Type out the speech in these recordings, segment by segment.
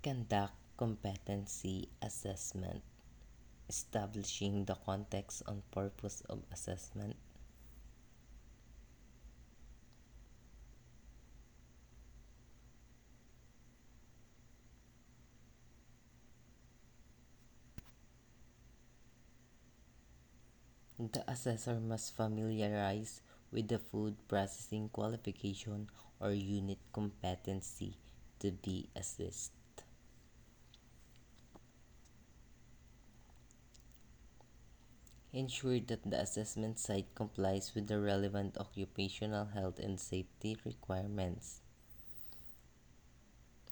Conduct competency assessment, establishing the context and purpose of assessment. The assessor must familiarize with the food processing qualification or unit competency to be assessed. Ensure that the assessment site complies with the relevant occupational health and safety requirements.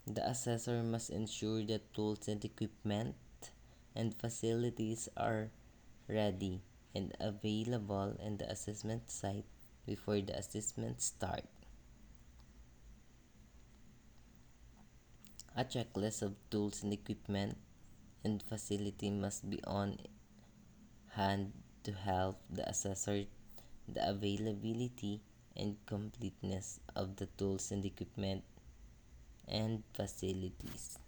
The assessor must ensure that tools and equipment and facilities are ready and available in the assessment site before the assessment starts. A checklist of tools and equipment and facility must be on hand to help the assessor the availability and completeness of the tools and equipment and facilities.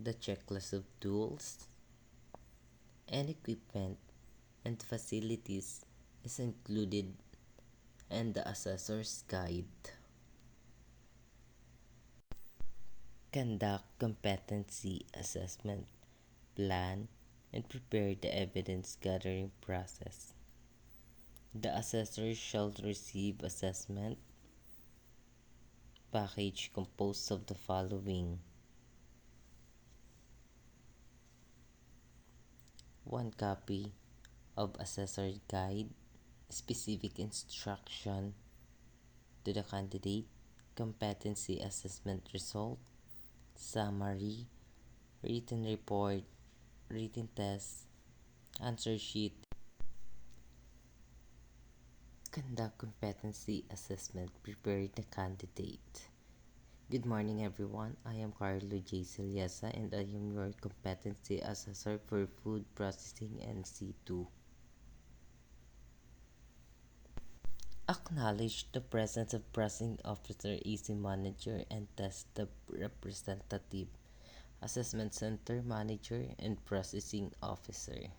The checklist of tools and equipment and facilities is included in the assessor's guide. Conduct competency assessment, plan, and prepare the evidence gathering process. The assessor shall receive assessment package composed of the following: one copy of assessor guide, specific instruction to the candidate, competency assessment result, summary, written report, written test, answer sheet. Conduct competency assessment, prepare the candidate. Good morning, everyone. I am Carlo J. Siliasa and I am your competency assessor for food processing and C2. Acknowledge the presence of processing officer, AC manager, and test the representative, assessment center manager, and processing officer.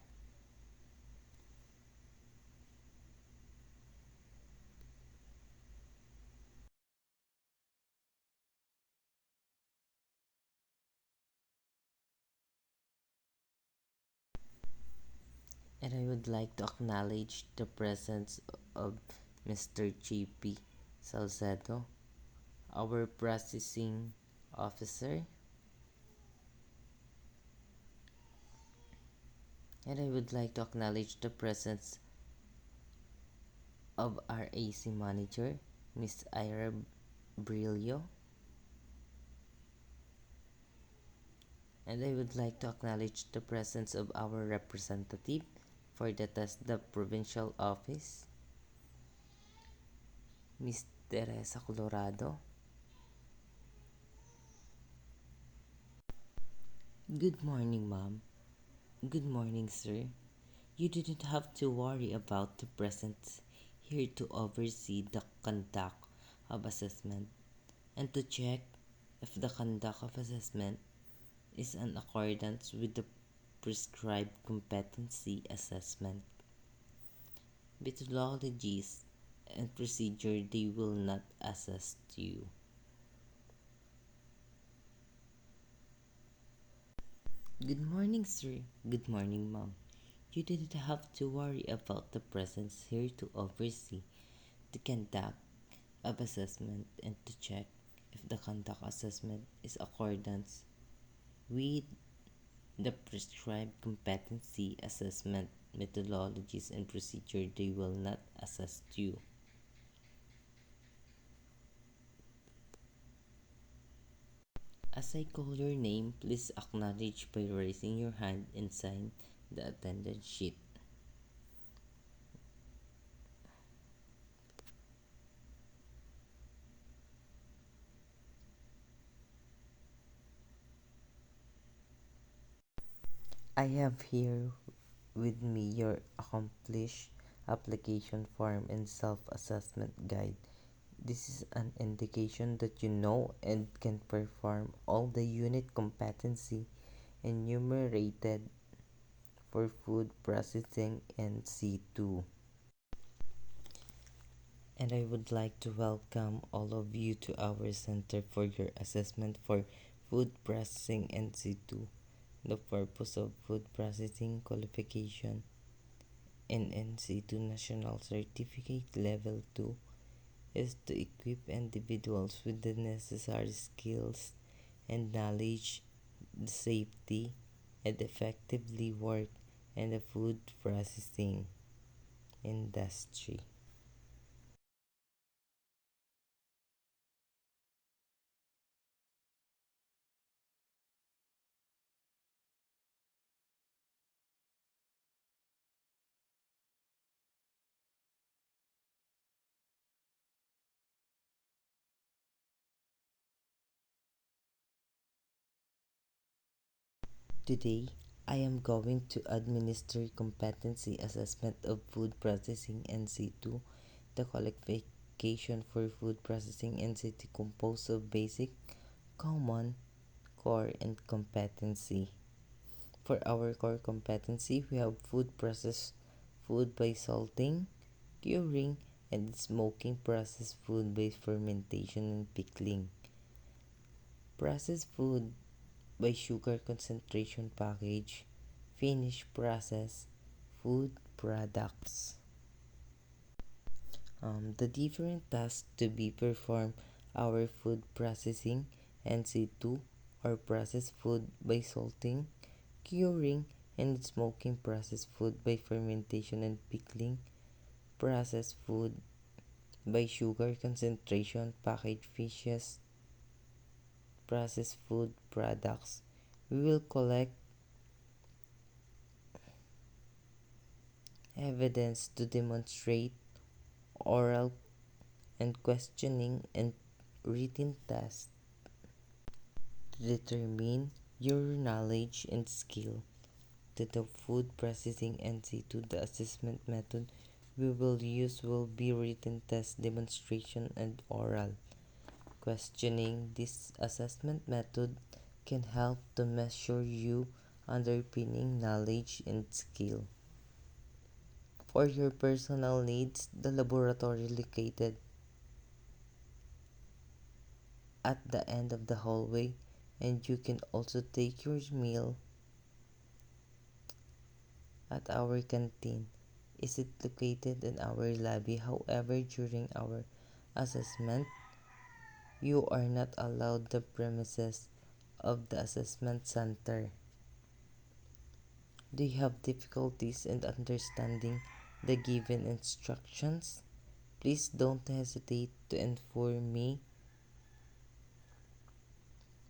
And I would like to acknowledge the presence of Mr. JP Salcedo, our processing officer. And I would like to acknowledge the presence of our AC manager, Miss Ira Brillo. And I would like to acknowledge the presence of our representative for the TESDA provincial office, Miss Teresa Colorado. Good morning, Ma'am. Good morning, sir. You didn't have to worry about the presence here to oversee the conduct of assessment and to check if the conduct of assessment is in accordance with the prescribed competency assessment methodologies and procedure. They will not assess you. Good morning, sir. Good morning, ma'am. You didn't have to worry about the presence here to oversee the conduct of assessment and to check if the conduct assessment is accordance with the prescribed competency assessment methodologies and procedure. They will not assess you. As I call your name, please acknowledge by raising your hand and sign the attendance sheet. I have here with me your accomplished application form and self-assessment guide. This is an indication that you know and can perform all the unit competency enumerated for food processing and C2. And I would like to welcome all of you to our Center for your assessment for food processing NC2. The purpose of food processing qualification in NC2 National Certificate Level 2 is to equip individuals with the necessary skills and knowledge to safety and effectively work in the food processing industry. Today, I am going to administer competency assessment of food processing NC2. The qualification for food processing NC2 composed of basic, common, core, and competency. For our core competency, we have food process food by salting, curing, and smoking processed food by fermentation and pickling. Processed food by sugar concentration package, finished processed food products. The different tasks to be performed our food processing NC2 or processed food by salting, curing, and smoking processed food by fermentation and pickling, processed food by sugar concentration packaged fishes, processed food products. We will collect evidence to demonstrate oral and questioning and written tests to determine your knowledge and skill to the food processing NC2. The assessment method we will use will be written test, demonstration, and oral questioning. This assessment method can help to measure you underpinning knowledge and skill. For your personal needs, the laboratory located at the end of the hallway, and you can also take your meal at our canteen. Is it located in our lobby? However, during our assessment, you are not allowed the premises of the assessment center. Do you have difficulties in understanding the given instructions? Please don't hesitate to inform me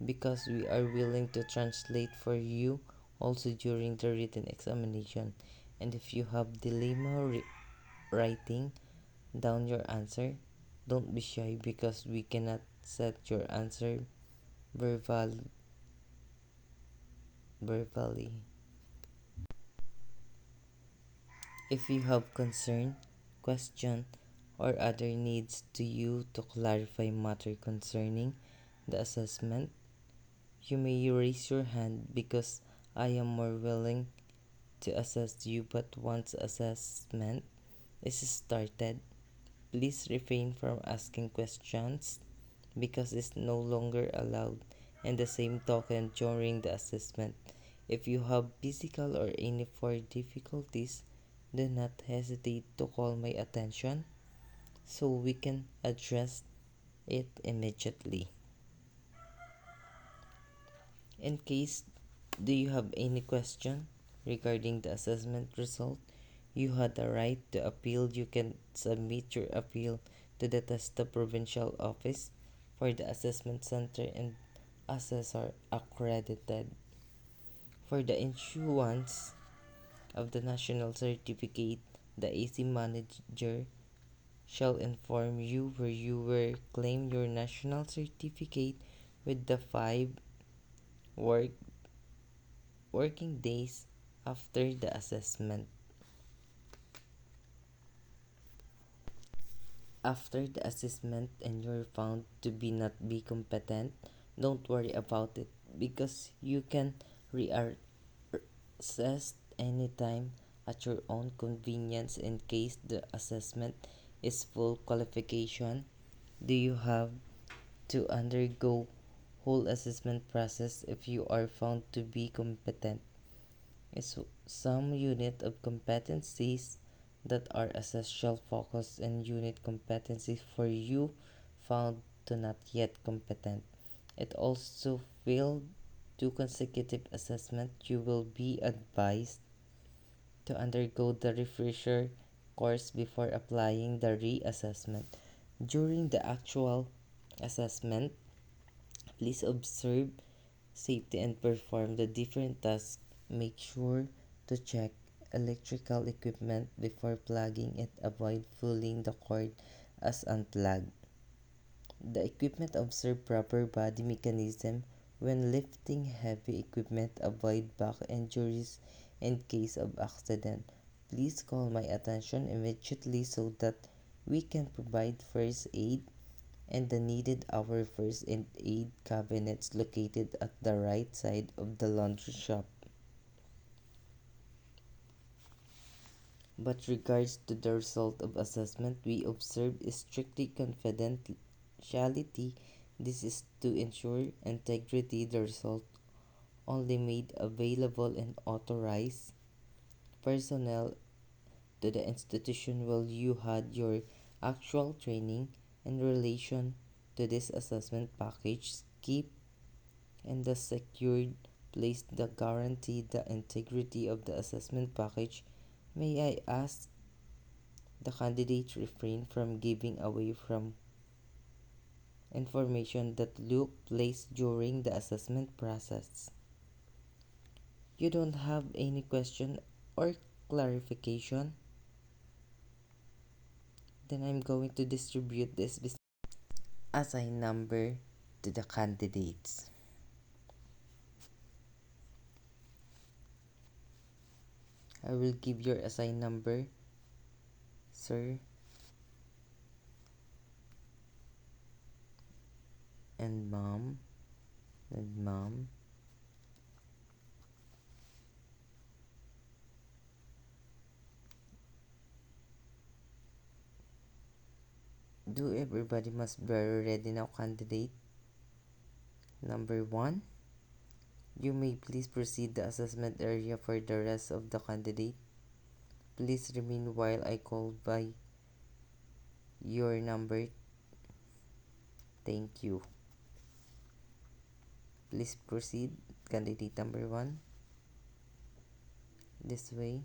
because we are willing to translate for you also during the written examination. And if you have dilemma writing down your answer, don't be shy because we cannot set your answer verbal verbally. If you have concern, question, or other needs to you to clarify matter concerning the assessment, you may raise your hand because I am more willing to assess you. But once assessment is started, please refrain from asking questions because it's no longer allowed. And the same token, during the assessment, if you have physical or any for difficulties, do not hesitate to call my attention so we can address it immediately. In case do you have any question regarding the assessment result, you had the right to appeal. You can submit your appeal to the TESTA Provincial Office for the Assessment Center and assessor accredited. For the issuance of the national certificate, the AC manager shall inform you where you will claim your national certificate with the 5 working days After the assessment, and you're found to be not be competent, don't worry about it because you can reassess anytime at your own convenience in case the assessment is full qualification. Do you have to undergo whole assessment process if you are found to be competent? Is some unit of competencies that are essential focus and unit competencies for you found to not yet competent. It also failed two consecutive assessment, you will be advised to undergo the refresher course before applying the reassessment. During the actual assessment, please observe safety and perform the different tasks. Make sure to check electrical equipment before plugging it. Avoid pulling the cord as unplugged. The equipment observe proper body mechanism when lifting heavy equipment. Avoid back injuries in case of accident. Please call my attention immediately so that we can provide first aid and the needed our first aid cabinets located at the right side of the laundry shop. But regards to the result of assessment, we observe strictly confidentiality. This is to ensure integrity. The result only made available and authorized personnel to the institution while you had your actual training in relation to this assessment package. Keep and the secured place the guarantee the integrity of the assessment package. May I ask the candidate refrain from giving away from information that took place during the assessment process. You don't have any question or clarification? Then I'm going to distribute this assign number to the candidates. I will give your assign number, sir and mom, and mom. Do everybody must be ready now, candidate? Number 1, you may please proceed the assessment area for the rest of the candidate. Please remain while I call by your number. Thank you. Please proceed, candidate number 1. This way.